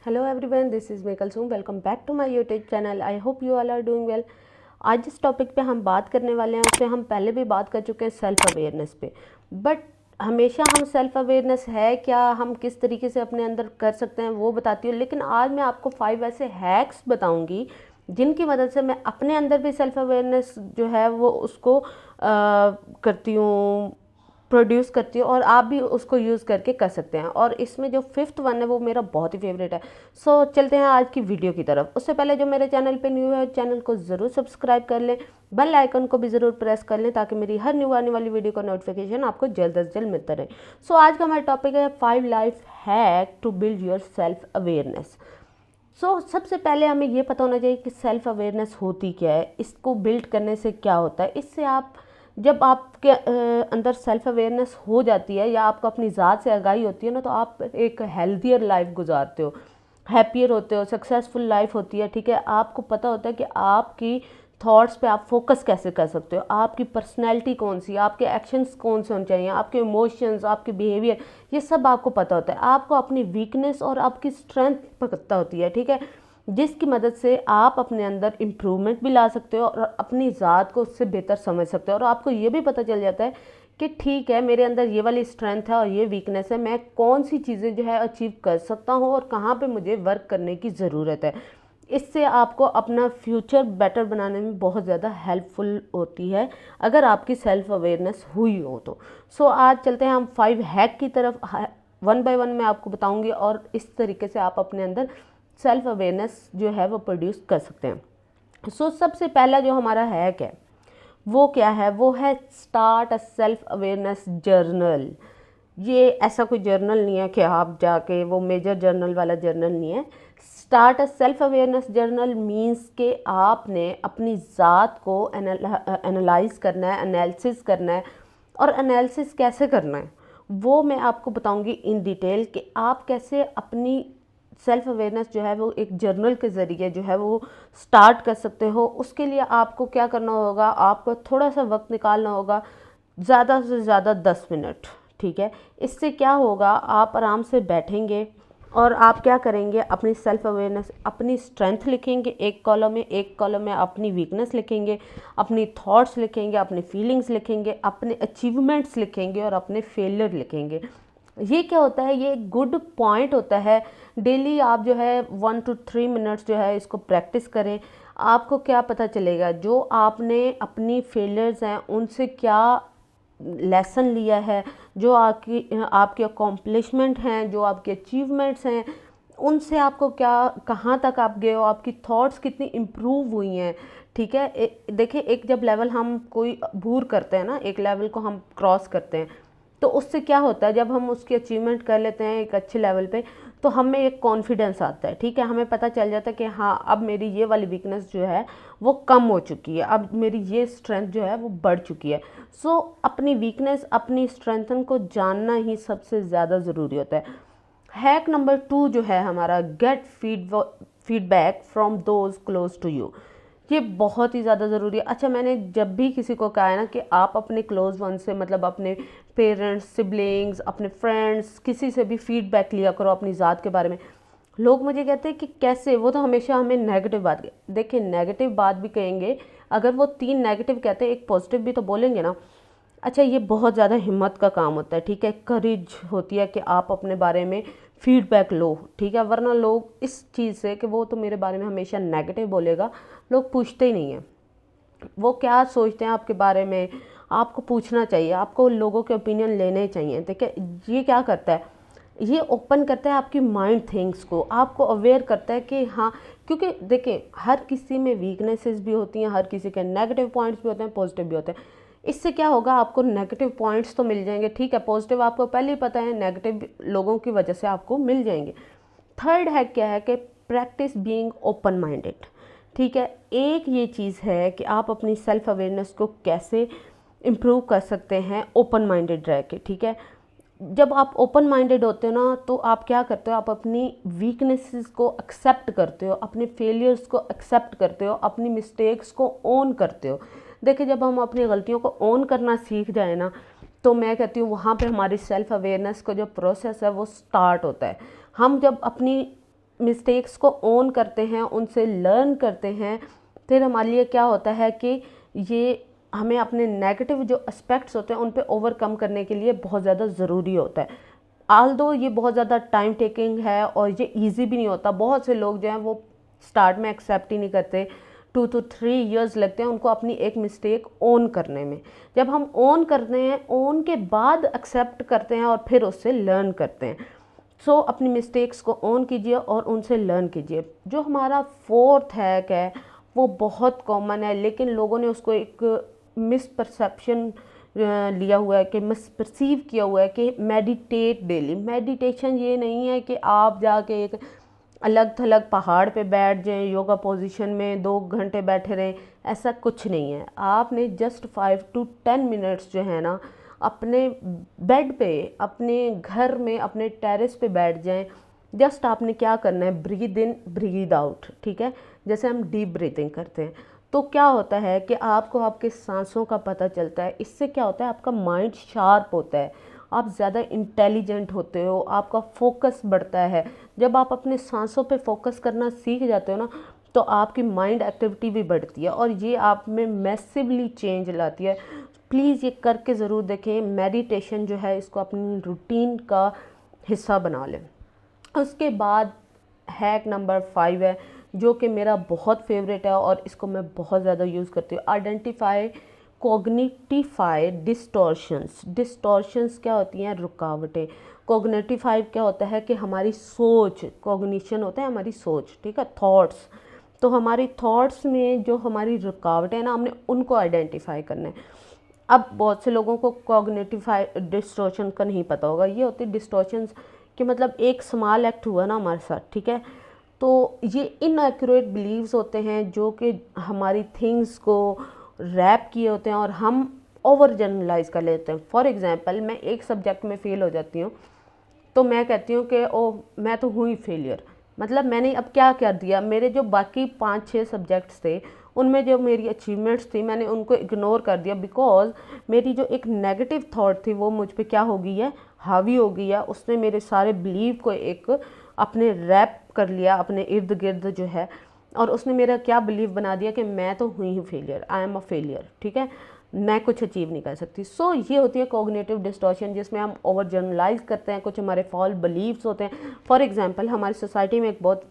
Hello everyone, this is me Kulsoom. Welcome back to my YouTube channel. I hope you all are doing well. आज जिस topic पे हम बात करने वाले हैं उससे हम पहले भी बात कर चुके हैं, सेल्फ अवेयरनेस पे। बट हमेशा हम सेल्फ अवेयरनेस है क्या, हम किस तरीके से अपने अंदर कर सकते हैं वो बताती हूँ। लेकिन आज मैं आपको 5 ऐसे हैक्स बताऊँगी जिनकी मदद से मैं अपने अंदर भी सेल्फ अवेयरनेस जो है वो उसको करती हूँ, प्रोड्यूस करती हूँ, और आप भी उसको यूज़ करके कर सकते हैं। और इसमें जो फिफ्थ वन है वो मेरा बहुत ही फेवरेट है। सो चलते हैं आज की वीडियो की तरफ। उससे पहले जो मेरे चैनल पे न्यू है, चैनल को ज़रूर सब्सक्राइब कर लें, बेल आइकन को भी ज़रूर प्रेस कर लें ताकि मेरी हर न्यू आने वाली वीडियो का नोटिफिकेशन आपको जल्द से जल्द मिलता रहे। सो आज का हमारा टॉपिक है 5 life hack to build your self awareness. सबसे पहले हमें ये पता होना चाहिए कि सेल्फ अवेयरनेस होती क्या है, इसको बिल्ड करने से क्या होता है। इससे आप जब आपके अंदर सेल्फ अवेयरनेस हो जाती है या आपको अपनी ज़ात से आगाही होती है ना, तो आप एक हेल्थियर लाइफ गुजारते हो, हैप्पियर होते हो, सक्सेसफुल लाइफ होती है। ठीक है, आपको पता होता है कि आपकी थॉट्स पे आप फोकस कैसे कर सकते हो, आपकी पर्सनैलिटी कौन सी, आपके एक्शंस कौन से होने चाहिए, आपके इमोशंस, आपके बिहेवियर, ये सब आपको पता होता है। आपको अपनी वीकनेस और आपकी स्ट्रेंथ पता होती है। ठीक है, जिसकी मदद से आप अपने अंदर इम्प्रूवमेंट भी ला सकते हो और अपनी ज़ात को उससे बेहतर समझ सकते हो। और आपको ये भी पता चल जाता है कि ठीक है, मेरे अंदर ये वाली स्ट्रेंथ है और ये वीकनेस है, मैं कौन सी चीज़ें जो है अचीव कर सकता हूँ और कहाँ पे मुझे वर्क करने की ज़रूरत है। इससे आपको अपना फ्यूचर बेटर बनाने में बहुत ज़्यादा हेल्पफुल होती है अगर आपकी सेल्फ अवेयरनेस हुई हो तो। आज चलते हैं हम 5 हैक की तरफ। वन बाय वन मैं आपको बताऊंगी और इस तरीके से आप अपने अंदर सेल्फ अवेयरनेस जो है वो प्रोड्यूस कर सकते हैं। सबसे पहला जो हमारा हैक है वो क्या है, वो है start a self awareness journal. ये ऐसा कोई जर्नल नहीं है कि आप जाके, वो मेजर जर्नल वाला जर्नल नहीं है। Start a self awareness journal means कि आपने अपनी ज़ात को एनालाइज करना है, एनालिसिस करना है। और एनालिसिस कैसे करना है वो मैं आपको बताऊंगी इन डिटेल कि आप कैसे अपनी सेल्फ अवेयरनेस जो है वो एक जर्नल के ज़रिए जो है वो स्टार्ट कर सकते हो। उसके लिए आपको क्या करना होगा, आपको थोड़ा सा वक्त निकालना होगा, ज़्यादा से ज़्यादा 10 मिनट। ठीक है, इससे क्या होगा, आप आराम से बैठेंगे और आप क्या करेंगे, अपनी सेल्फ अवेयरनेस, अपनी स्ट्रेंथ लिखेंगे एक कॉलम में, एक कॉलम में अपनी वीकनेस लिखेंगे, अपनी थॉट्स लिखेंगे, अपनी फीलिंग्स लिखेंगे, अपने अचीवमेंट्स लिखेंगे और अपने फेलियर लिखेंगे। ये क्या होता है, ये एक गुड पॉइंट होता है। डेली आप जो है 1 to 3 मिनट्स जो है इसको प्रैक्टिस करें। आपको क्या पता चलेगा, जो आपने अपनी फेलियर्स हैं उनसे क्या लेसन लिया है, जो आपकी आपके अकॉम्प्लिशमेंट हैं, जो आपके अचीवमेंट्स हैं, उनसे आपको क्या, कहाँ तक आप गए हो, आपकी थॉट्स कितनी इम्प्रूव हुई हैं। ठीक है, देखिए, एक जब लेवल हम कोई अबूर करते हैं ना, एक लेवल को हम क्रॉस करते हैं, तो उससे क्या होता है, जब हम उसकी अचीवमेंट कर लेते हैं एक अच्छे लेवल पे, तो हमें एक कॉन्फिडेंस आता है। ठीक है, हमें पता चल जाता है कि हाँ, अब मेरी ये वाली वीकनेस जो है वो कम हो चुकी है, अब मेरी ये स्ट्रेंथ जो है वो बढ़ चुकी है। अपनी वीकनेस, अपनी स्ट्रेंथन को जानना ही सबसे ज़्यादा ज़रूरी होता है। हैक नंबर 2 जो है हमारा, get feedback from those close to you. ये बहुत ही ज़्यादा ज़रूरी है। अच्छा, मैंने जब भी किसी को कहा है ना कि आप अपने क्लोज वन से, मतलब अपने पेरेंट्स, सिबलिंग्स, अपने फ्रेंड्स, किसी से भी फीडबैक लिया करो अपनी ज़ात के बारे में। लोग मुझे कहते हैं कि कैसे, वो तो हमेशा हमें नेगेटिव बात, देखिए नेगेटिव बात भी कहेंगे, अगर वो 3 नेगेटिव कहते हैं एक पॉजिटिव भी तो बोलेंगे ना। अच्छा, ये बहुत ज़्यादा हिम्मत का काम होता है। ठीक है, करेज होती है कि आप अपने बारे में फीडबैक लो। ठीक है, वरना लोग इस चीज़ से कि वो तो मेरे बारे में हमेशा नेगेटिव बोलेगा, लोग पूछते ही नहीं हैं वो क्या सोचते हैं आपके बारे में। आपको पूछना चाहिए, आपको लोगों के ओपिनियन लेने चाहिए। देखिए, ये क्या करता है, ये ओपन करता है आपकी माइंड थिंग्स को, आपको अवेयर करता है कि हाँ, क्योंकि देखिए हर किसी में वीकनेसेस भी होती हैं, हर किसी के नेगेटिव पॉइंट्स भी होते हैं, पॉजिटिव भी होते हैं। इससे क्या होगा, आपको नेगेटिव पॉइंट्स तो मिल जाएंगे, ठीक है, पॉजिटिव आपको पहले ही पता है, नेगेटिव लोगों की वजह से आपको मिल जाएंगे। थर्ड है क्या है कि प्रैक्टिस बीइंग ओपन माइंडेड। ठीक है, एक ये चीज़ है कि आप अपनी सेल्फ अवेयरनेस को कैसे इम्प्रूव कर सकते हैं ओपन माइंडेड रह के। ठीक है, जब आप ओपन माइंडेड होते हो ना, तो आप क्या करते हो, आप अपनी वीकनेसेस को एक्सेप्ट करते हो, अपने फेलियर्स को एक्सेप्ट करते हो, अपनी मिस्टेक्स को ओन करते हो। देखिए, जब हम अपनी गलतियों को ओन करना सीख जाए ना, तो मैं कहती हूँ वहाँ पे हमारी सेल्फ अवेयरनेस का जो प्रोसेस है वो स्टार्ट होता है। हम जब अपनी मिस्टेक्स को ओन करते हैं, उनसे लर्न करते हैं, फिर हमारे लिए क्या होता है कि ये हमें अपने नेगेटिव जो एस्पेक्ट्स होते हैं उन पे ओवरकम करने के लिए बहुत ज़्यादा ज़रूरी होता है। आल्दो ये बहुत ज़्यादा टाइम टेकिंग है और ये इजी भी नहीं होता। बहुत से लोग जो हैं वो स्टार्ट में एक्सेप्ट ही नहीं करते, 2 to 3 इयर्स लगते हैं उनको अपनी एक मिस्टेक ओन करने में। जब हम ओन करते हैं, ओन के बाद एक्सेप्ट करते हैं और फिर उससे लर्न करते हैं। सो अपनी मिस्टेक्स को ओन कीजिए और उनसे लर्न कीजिए। जो हमारा फोर्थ हैक है वो बहुत कॉमन है, लेकिन लोगों ने उसको एक मिसपरसेप्शन लिया हुआ है कि मिसपर्सीव किया हुआ है कि मेडिटेट डेली। मेडिटेशन ये नहीं है कि आप जाके एक अलग थलग पहाड़ पे बैठ जाएं, योगा पोजीशन में 2 घंटे बैठे रहें, ऐसा कुछ नहीं है। आपने जस्ट 5 to 10 मिनट्स जो है ना अपने बेड पे, अपने घर में, अपने टेरेस पे बैठ जाएं। जस्ट आपने क्या करना है, ब्रीद इन ब्रीद आउट, ठीक है, जैसे हम डीप ब्रीथिंग करते हैं। तो क्या होता है कि आपको आपके सांसों का पता चलता है। इससे क्या होता है, आपका माइंड शार्प होता है, आप ज़्यादा इंटेलिजेंट होते हो, आपका फोकस बढ़ता है। जब आप अपने सांसों पे फोकस करना सीख जाते हो ना तो आपकी माइंड एक्टिविटी भी बढ़ती है और ये आप में मैसिवली चेंज लाती है। प्लीज़ ये करके ज़रूर देखें। मेडिटेशन जो है इसको अपनी रूटीन का हिस्सा बना लें। उसके बाद हैक नंबर 5 है जो कि मेरा बहुत फेवरेट है और इसको मैं बहुत ज़्यादा यूज़ करती हूँ। Identify कॉग्निटिफाई distortions. डिस्टॉर्शंस क्या होती हैं, रुकावटें। कॉग्निटिफाई क्या होता है कि हमारी सोच, कॉग्निशन होता है हमारी सोच, ठीक है, थॉट्स। तो हमारी थॉट्स में जो हमारी रुकावटें हैं ना, हमने उनको आइडेंटिफाई करना है। अब बहुत से लोगों को कॉग्निटिफाई डिस्टॉर्शन का नहीं पता होगा। ये होती है डिस्टॉर्शंस कि मतलब एक स्मॉल एक्ट हुआ ना हमारे साथ, ठीक है, तो ये इनएक्यूरेट बिलीव्स होते हैं जो कि हमारी थिंग्स को रैप किए होते हैं और हम ओवर जनरलाइज कर लेते हैं। फॉर एग्जांपल, मैं एक सब्जेक्ट में फ़ेल हो जाती हूँ तो मैं कहती हूँ कि ओ मैं तो हुई फेलियर। मतलब मैंने अब क्या कर दिया, मेरे जो बाकी 5-6 सब्जेक्ट्स थे उनमें जो मेरी अचीवमेंट्स थी मैंने उनको इग्नोर कर दिया, बिकॉज मेरी जो एक नेगेटिव थॉट थी वो मुझ पे क्या हो गई है, हावी हो गई है। उसने मेरे सारे बिलीव को एक अपने रैप कर लिया अपने इर्द गिर्द जो है, और उसने मेरा क्या बिलीव बना दिया कि मैं तो हुई हूँ failure, I am a failure, ठीक है, मैं कुछ अचीव नहीं कर सकती। सो ये होती है कॉग्निटिव डिस्टॉर्शन जिसमें हम ओवर जनरलाइज करते हैं, कुछ हमारे फॉल्स बिलीव्स होते हैं। फॉर एग्जांपल, हमारी सोसाइटी में एक बहुत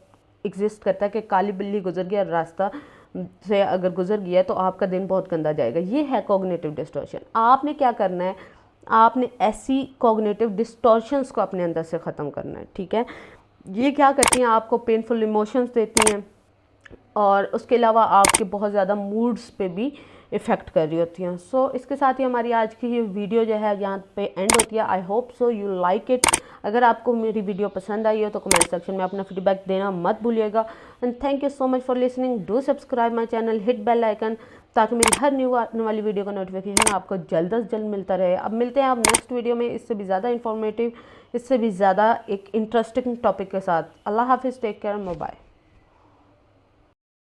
एग्जिस्ट करता है कि काली बिल्ली गुजर गया रास्ता से अगर गुजर गया तो आपका दिन बहुत गंदा जाएगा। ये है कॉग्निटिव डिस्टॉर्शन। आपने क्या करना है, आपने ऐसी कॉग्निटिव डिस्टॉर्शंस को अपने अंदर से ख़त्म करना है, ठीक है। ये क्या करती हैं, आपको पेनफुल इमोशंस देती हैं और उसके अलावा आपके बहुत ज़्यादा मूड्स पे भी इफ़ेक्ट कर रही होती हैं। सो इसके साथ ही हमारी आज की ये वीडियो जो है यहाँ पे एंड होती है। I hope so you like it. अगर आपको मेरी वीडियो पसंद आई हो तो कमेंट सेक्शन में अपना फीडबैक देना मत भूलिएगा। And thank you so much for listening. Do subscribe my channel, hit bell icon, ताकि मेरी हर न्यू आने वाली वीडियो का नोटिफिकेशन आपको जल्द से जल्द मिलता रहे। अब मिलते हैं आप नेक्स्ट वीडियो में इससे भी ज़्यादा इंफॉर्मेटिव, इससे भी ज़्यादा एक इंटरेस्टिंग टॉपिक के साथ। अल्लाह हाफिज़, टेक केयर, बाय।